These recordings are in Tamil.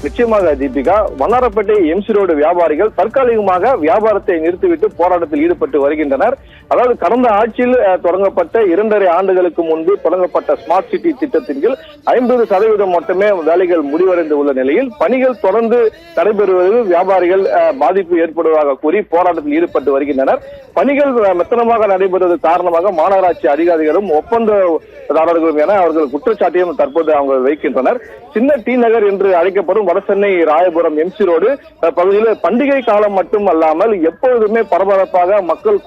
நிச்சயமாக தீபிகா, வண்ணாரப்பேட்டை எம்சி ரோடு வியாபாரிகள் தற்காலிகமாக வியாபாரத்தை நிறுத்திவிட்டு போராட்டத்தில் ஈடுபட்டு வருகின்றனர். அதாவது கடந்த ஆட்சியில் தொடங்கப்பட்ட 2.5 ஆண்டுகளுக்கு முன்பு தொடங்கப்பட்ட ஸ்மார்ட் சிட்டி திட்டத்தின் கீழ் 50% மட்டுமே வேலைகள் முடிவடைந்து உள்ள நிலையில் பணிகள் தொடர்ந்து நடைபெறுவது வியாபாரிகள் பாதிப்பு ஏற்படுவதாக கூறி போராட்டத்தில் ஈடுபட்டு வருகின்றனர். பணிகள் மெத்தனமாக நடைபெறுவது காரணமாக மாநகராட்சி அதிகாரிகளும் ஒப்பந்ததாரர்களும் என அவர்கள் குற்றச்சாட்டையும் தற்போது அவங்க வைக்கின்றனர். சின்ன டி நகர் என்று அழைக்கப்படும் வடசென்னை ராயபுரம் எம்சி ரோடு பகுதியில் பண்டிகை காலம் மட்டும் அல்லாமல் எப்பொழுதுமே பரபரப்பாக மக்கள்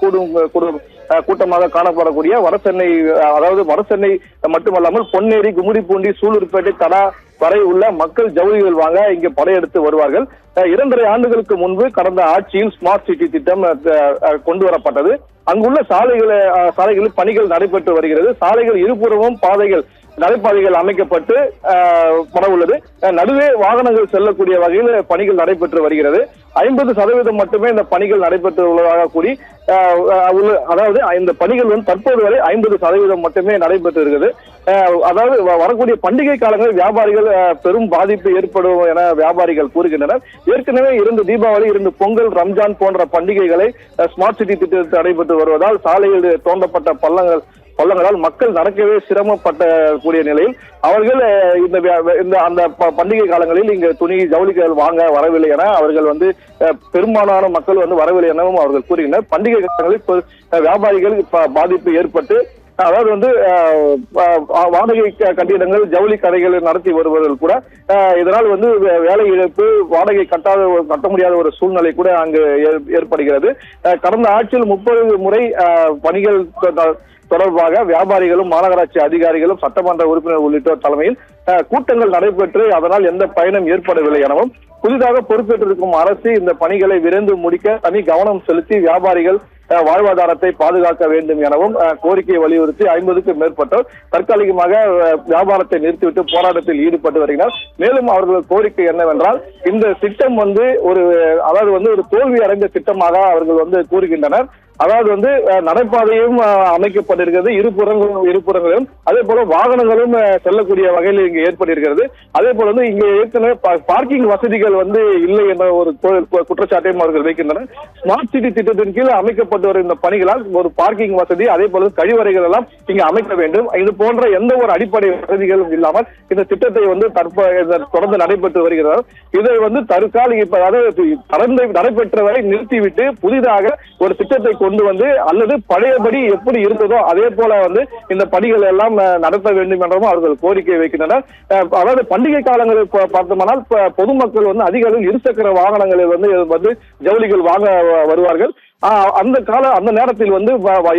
கூட்டமாக காணப்படக்கூடிய வடசென்னை, அதாவது வடசென்னை மட்டுமல்லாமல் பொன்னேரி, கும்மிடிப்பூண்டி, சூலூர்பேட்டை, தடா வரை உள்ள மக்கள் ஜவுளிகள் வாங்க இங்கு படையெடுத்து வருவார்கள். 2.5 ஆண்டுகளுக்கு முன்பு கடந்த ஆட்சியில் ஸ்மார்ட் சிட்டி திட்டம் கொண்டு வரப்பட்டது. அங்குள்ள சாலைகளில் பணிகள் நடைபெற்று வருகிறது. சாலைகள் இருபுறமும் நடைபாதைகள் அமைக்கப்பட்டு உள்ளது. நடுவே வாகனங்கள் செல்லக்கூடிய வகையில் பணிகள் நடைபெற்று வருகிறது. 50% மட்டுமே இந்த பணிகள் நடைபெற்று உள்ளதாக கூறி, அதாவது இந்த பணிகள் தற்போது வரை 50% மட்டுமே நடைபெற்று இருக்கிறது. அதாவது வரக்கூடிய பண்டிகை காலங்களில் வியாபாரிகள் பெரும் பாதிப்பு ஏற்படும் என வியாபாரிகள் கூறுகின்றனர். ஏற்கனவே இருந்த தீபாவளி, இருந்த பொங்கல், ரம்ஜான் போன்ற பண்டிகைகளை ஸ்மார்ட் சிட்டி திட்டத்தில் நடைபெற்று வருவதால் சாலையில் தோண்டப்பட்ட பள்ளங்களால் மக்கள் நடக்கவே சிரமப்பட்ட கூடிய நிலையில் அவர்கள் அந்த பண்டிகை காலங்களில் இங்கு துணி ஜவுளிகள் வாங்க வரவில்லை என அவர்கள் பெரும்பாலான மக்கள் வரவில்லை எனவும் அவர்கள் கூறுகின்றனர். பண்டிகை காலங்களில் வியாபாரிகள் பாதிப்பு ஏற்பட்டு, அதாவது வாடகை கட்டிடங்கள், ஜவுளி கடைகள் நடத்தி வருபவர்கள் கூட இதனால் வேலை இழப்பு, வாடகை கட்ட முடியாத ஒரு சூழ்நிலை கூட அங்கு ஏற்படுகிறது. கடந்த ஆட்சியில் 30 முறை பணிகள் தொடர்பாக வியாபாரிகளும் மாநகராட்சி அதிகாரிகளும் சட்டமன்ற உறுப்பினர் உள்ளிட்டோர் தலைமையில் கூட்டங்கள் நடைபெற்று அதனால் எந்த பயனும் ஏற்படவில்லை எனவும், புதிதாக பொறுப்பேற்றிருக்கும் அரசு இந்த பணிகளை விரைந்து முடிக்க தனி கவனம் செலுத்தி வியாபாரிகள் வாழ்வாதாரத்தை பாதுகாக்க வேண்டும் எனவும் கோரிக்கையை வலியுறுத்தி 50க்கும் மேற்பட்டோர் தற்காலிகமாக வியாபாரத்தை நிறுத்திவிட்டு போராட்டத்தில் ஈடுபட்டு வருகிறார். மேலும் அவர்கள் கோரிக்கை என்னவென்றால், இந்த திட்டம் ஒரு தோல்வி அடைந்த திட்டமாக அவர்கள் கூறுகின்றனர். அதாவது நடைபாதையும் அமைக்கப்பட்டிருக்கிறது இருபுறங்களிலும், அதே போல வாகனங்களும் செல்லக்கூடிய வகையில் இங்கு ஏற்பட்டிருக்கிறது. அதே போல இங்க ஏற்கனவே பார்க்கிங் வசதிகள் இல்லை என்ற ஒரு குற்றச்சாட்டையும் அவர்கள் வைக்கின்றனர். ஸ்மார்ட் சிட்டி திட்டத்தின் கீழ் அமைக்கப்பட்டு வரும் இந்த பணிகளால் ஒரு பார்க்கிங் வசதி, அதே போல கழிவறைகள் எல்லாம் இங்கு அமைக்க வேண்டும். இது போன்ற எந்த ஒரு அடிப்படை வசதிகளும் இல்லாமல் இந்த திட்டத்தை தொடர்ந்து நடைபெற்று வருகிறார். இதை தற்காலிக நடைபெற்றவரை நிறுத்திவிட்டு புதிதாக ஒரு திட்டத்தை கொண்டு அல்லது பழையபடி எப்படி இருந்ததோ அதே போல இந்த பணிகள் எல்லாம் நடத்த வேண்டும் என்றும் அவர்கள் கோரிக்கை வைக்கின்றனர். அதாவது பண்டிகை காலங்களில் பார்த்தோம்னால் பொதுமக்கள் அதிக அளவில் இருசக்கர வாகனங்களில் ஜவுளிகள் வாங்க வருவார்கள். அந்த நேரத்தில்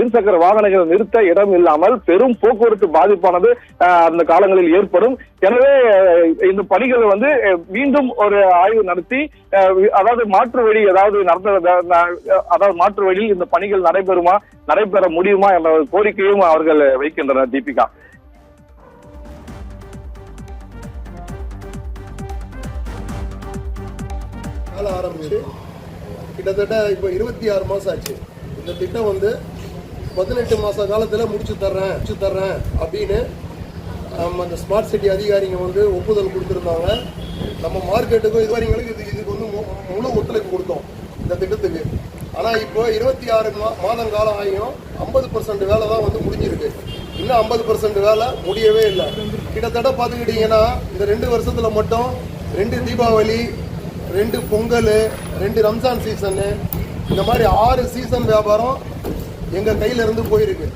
இருசக்கர வாகனங்கள் நிறுத்த இடம் இல்லாமல் பெரும் போக்குவரத்து பாதிப்பானது அந்த காலங்களில் ஏற்படும். எனவே இந்த பணிகள் மீண்டும் ஒரு ஆய்வு நடத்தி, அதாவது மாற்று வழி மாற்று வழியில் இந்த பணிகள் நடைபெற முடியுமா என்ற கோரிக்கையும் அவர்கள் வைக்கின்றனர். தீபிகா, ஆரம்பிச்சு கிட்டத்தட்ட இப்போ 26 மாசம் ஆச்சு. இந்த திட்டம் 18 மாச காலத்துல முடிச்சு தர்றேன் அப்படின்னு அந்த ஸ்மார்ட் சிட்டி அதிகாரிங்க ஒப்புதல் கொடுத்துருந்தாங்க. நம்ம மார்க்கெட்டுக்கும் இதுவரைங்களுக்கு இதுக்கு முழு ஒத்துழைப்பு கொடுத்தோம் இந்த திட்டத்துக்கு. ஆனா இப்போ 26 மாதம் காலம் ஆகியும் 50% வேலை தான் முடிஞ்சிருக்கு. இன்னும் 50% வேலை முடியவே இல்லை. கிட்டத்தட்ட பார்த்துக்கிட்டீங்கன்னா இந்த 2 வருஷத்துல மட்டும் 2 தீபாவளி, 2 பொங்கல், 2 ரம்ஜான் சீசனு, இந்த மாதிரி 6 சீசன் வியாபாரம் எங்க கையில இருந்து போயிருக்கு.